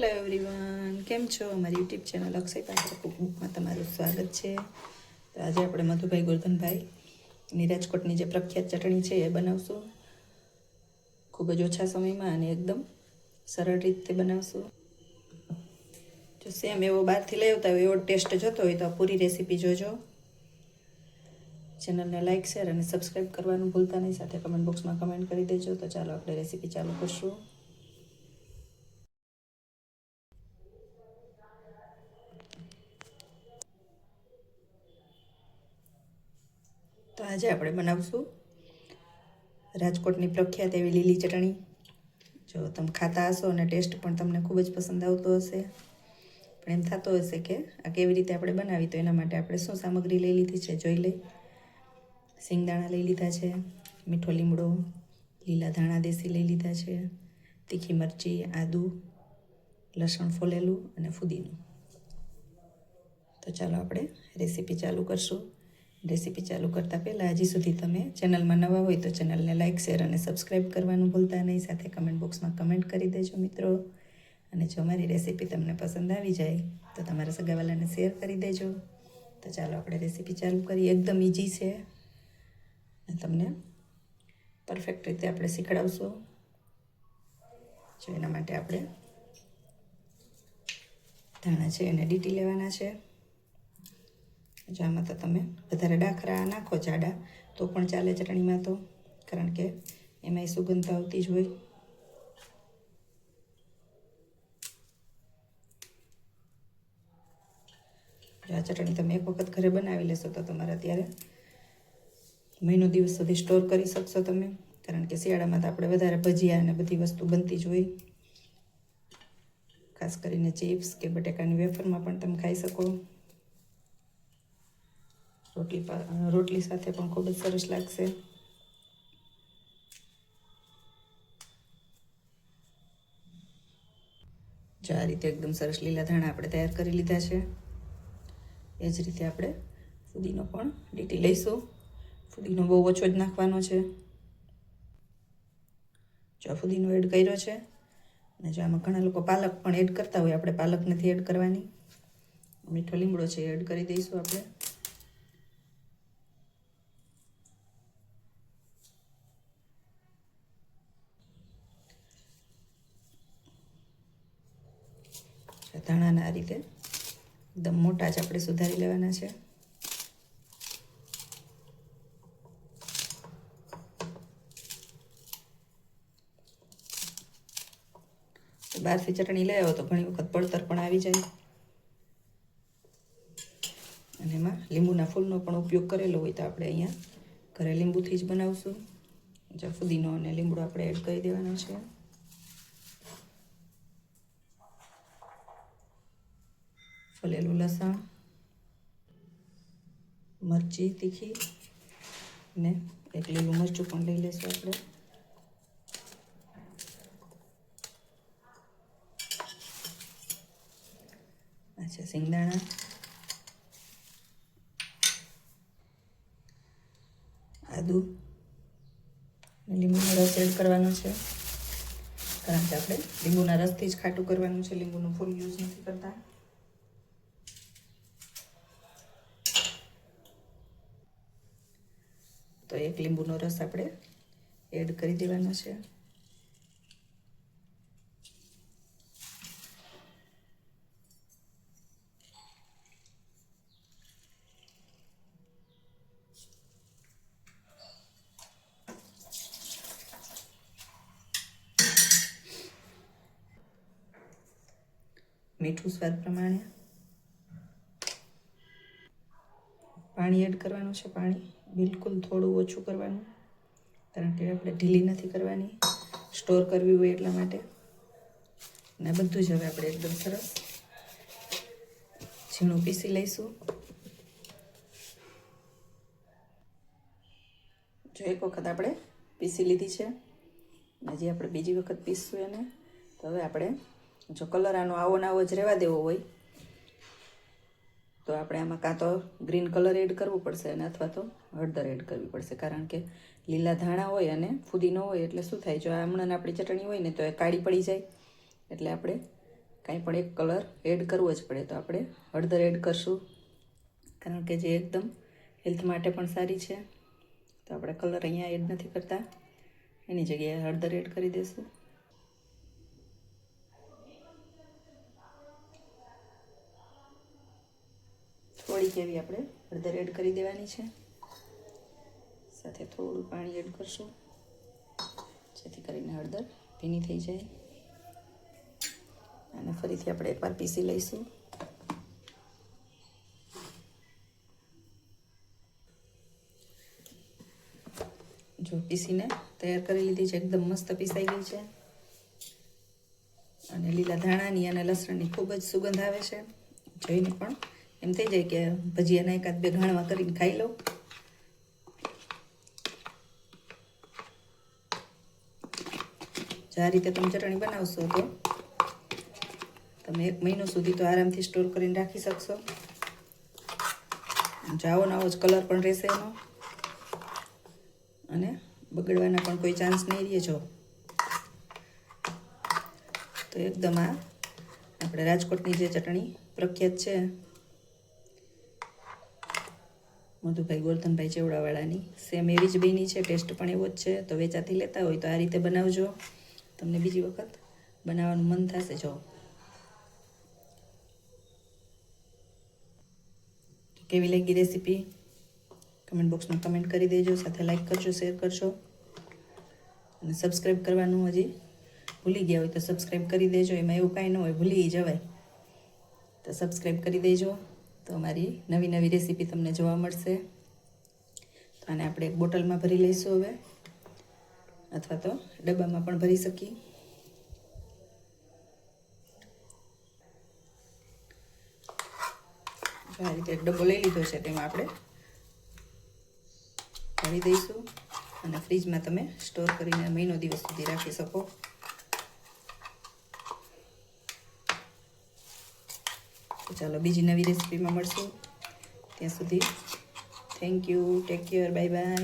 Hello everyone, કેમ છો? અમારી યુટ્યુબ ચેનલ અક્ષય પાત્ર કુકબુકમાં તમારું સ્વાગત છે. તો આજે આપણે મધુભાઈ ગોરધનભાઈની રાજકોટની જે પ્રખ્યાત ચટણી છે એ બનાવશું. ખૂબ જ ઓછા સમયમાં અને એકદમ સરળ રીતે બનાવશું. જો સેમ એવો બહારથી લઈ આવતા હોય એવો ટેસ્ટ જોતો હોય તો પૂરી રેસીપી જોજો. ચેનલને લાઇક, શેર અને સબસ્ક્રાઈબ કરવાનું ભૂલતા નહીં. સાથે કમેન્ટ બોક્સમાં કમેન્ટ કરી દેજો. તો ચાલો આપણે રેસીપી ચાલુ કરશું. તો આજે આપણે બનાવશું રાજકોટની પ્રખ્યાત એવી લીલી ચટણી. જો તમે ખાતા હશો અને ટેસ્ટ પણ તમને ખૂબ જ પસંદ આવતો હશે, પણ એમ થતો હશે કે આ કેવી રીતે આપણે બનાવી. તો એના માટે આપણે શું સામગ્રી લઈ લીધી છે જોઈ લઈ. સિંગદાણા લઈ લીધા છે, મીઠો લીમડો, લીલા ધાણા દેશી લઈ લીધા છે, તીખી મરચી, આદું, લસણ ફોલેલું અને ફુદીનો. તો ચાલો આપણે રેસીપી ચાલુ કરશું. રેસીપી ચાલુ કરતાં પહેલાં હજી સુધી તમે ચેનલમાં નવા હોય તો ચેનલને લાઇક, શેર અને સબસ્ક્રાઈબ કરવાનું ભૂલતા નહીં. સાથે કમેન્ટ બોક્સમાં કમેન્ટ કરી દેજો મિત્રો. અને જો અમારી રેસીપી તમને પસંદ આવી જાય તો તમારા સગાવાલાને શેર કરી દેજો. તો ચાલો આપણે રેસીપી ચાલુ કરીએ. એકદમ ઇઝી છે અને તમને પરફેક્ટ રીતે આપણે શીખડાવશું. જો એના માટે આપણે ધાણા છે એને ડીટી લેવાના છે. જો આમાં તો તમે વધારે ડાખરા નાખો જાડા તો પણ ચાલે ચટણીમાં, તો કારણ કે એમાંય સુગંધ આવતી જ હોય. જો આ ચટણી તમે એક વખત ઘરે બનાવી લેશો તો તમારે અત્યારે મહિનો દિવસ સુધી સ્ટોર કરી શકશો તમે, કારણ કે શિયાળામાં તો આપણે વધારે ભજીયા અને બધી વસ્તુ બનતી જ હોય. ખાસ કરીને ચિપ્સ કે બટેકાની વેફરમાં પણ તમે ખાઈ શકો. રોટલી સાથે પણ ખૂબ જ સરસ લાગશે. જો આ રીતે એકદમ સરસ લીલા ધાણા આપણે તૈયાર કરી લીધા છે. એ જ રીતે આપણે ફુદીનો પણ ડીટી લઈશું. ફુદીનો બહુ ઓછો જ નાખવાનો છે. જો ફુદીનો એડ કર્યો છે અને જો આમાં ઘણા લોકો પાલક પણ એડ કરતા હોય, આપણે પાલક નથી એડ કરવાની. મીઠો લીમડો છે એડ કરી દઈશું આપણે. ધાણાના આ રીતે એકદમ મોટા જ આપણે સુધારી લેવાના છે. બહારથી ચટણી લઈ આવો તો ઘણી વખત પડતર પણ આવી જાય, અને એમાં લીંબુના ફૂલનો પણ ઉપયોગ કરેલો હોય. તો આપણે અહીંયા ઘરે લીંબુથી જ બનાવશું. જો ફુદીનો અને લીંબુ આપણે એડ કરી દેવાનો છે. ફોલેલું લસણ, મરચી તીખી ને એક લીલું મરચું પણ લઈ લઈશું આપણે. અચ્છા, સિંગદાણા, આદું, લીંબુનો રસ એડ કરવાનો છે, કારણ કે આપણે લીંબુના રસથી જ ખાટું કરવાનું છે. લીંબુનું ફૂલ યુઝ નથી કરતા. તો એક લીંબુનો રસ આપણે એડ કરી દેવાનો છે. મીઠું સ્વાદ પ્રમાણે. પાણી એડ કરવાનું છે. પાણી બિલકુલ થોડું ઓછું કરવાનું, કારણ કે આપણે ઢીલી નથી કરવાની, સ્ટોર કરવી હોય એટલા માટે. અને બધું જ હવે આપણે એકદમ સરસ ઝીણું પીસી લઈશું. જો એક વખત આપણે પીસી લીધી છે, હજી આપણે બીજી વખત પીસશું એને. તો હવે આપણે જો કલર આનો આવો ને આવો જ રહેવા દેવો હોય તો આપણે આમાં કાં તો ગ્રીન કલર એડ કરવું પડશે અને અથવા તો હળદર એડ કરવી પડશે, કારણ કે લીલા ધાણા હોય અને ફુદીનો હોય એટલે શું થાય, જો હમણાં આપણી ચટણી હોય ને તો એ કાળી પડી જાય. એટલે આપણે કાંઈ પણ એક કલર એડ કરવો જ પડે, તો આપણે હળદર એડ કરશું, કારણ કે જે એકદમ હેલ્થ માટે પણ સારી છે. તો આપણે કલર અહીંયા એડ નથી કરતા, એની જગ્યાએ હળદર એડ કરી દઈશું. થોડીક એવી આપણે હળદર એડ કરી દેવાની છે, સાથે થોડું પાણી એડ કરશું, જેથી કરીને હળદર ભીની થઈ જાય. અને ફરીથી આપણે એકવાર પીસી લઈશું. જો પીસીને તૈયાર કરી લીધી છે, એકદમ મસ્ત પીસાઈ ગઈ છે. અને લીલા ધાણાની અને લસણની ખૂબ જ સુગંધ આવે છે. જોઈને પણ એમ થઈ જાય કે ભજીયાના એકાદ બે ઘાણવા કરીને ખાઈ લો. જો આ રીતે તમે ચટણી બનાવશો તો તમે 1 મહિનો સુધી તો આરામથી સ્ટોર કરીને રાખી શકશો. જાવો નવો જ કલર પણ રહેશે એનો, અને બગડવાના પણ કોઈ ચાન્સ નહીં રહે. જો તો એકદમ આ આપણે રાજકોટની જે ચટણી પ્રખ્યાત છે મધુભાઈ ગોરધનભાઈ ચેવડાવાળાની, સેમ એવી જ બની છે, ટેસ્ટ પણ એવો જ છે. તો વેચાતી લેતા હોય તો આ રીતે બનાવજો, તમને બીજી વખત બનાવવાનું મન થશે. જો કેવી લાગી રેસીપી કમેન્ટ બોક્સમાં કમેન્ટ કરી દેજો, સાથે લાઈક કરજો, શેર કરજો, અને સબસ્ક્રાઈબ કરવાનું હજી ભૂલી ગયા હોય તો સબસ્ક્રાઈબ કરી દેજો. એમાં એવું કાંઈ ન હોય, ભૂલી જવાય તો સબસ્ક્રાઈબ કરી દેજો, તો અમારી નવી નવી રેસીપી તમને જોવા મળશે. તો આને આપણે એક બોટલમાં ભરી લઈશું હવે, અથવા તો ડબ્બામાં પણ ભરી શકીએ. આ રીતે એક ડબ્બો લઈ લીધો છે, તેમાં આપણે ભરી દઈશું, અને ફ્રીજમાં તમે સ્ટોર કરીને મહિનો દિવસ સુધી રાખી શકો. તો ચાલો બીજી નવી રેસીપીમાં મળશું, ત્યાં સુધી thank you, take care, bye bye.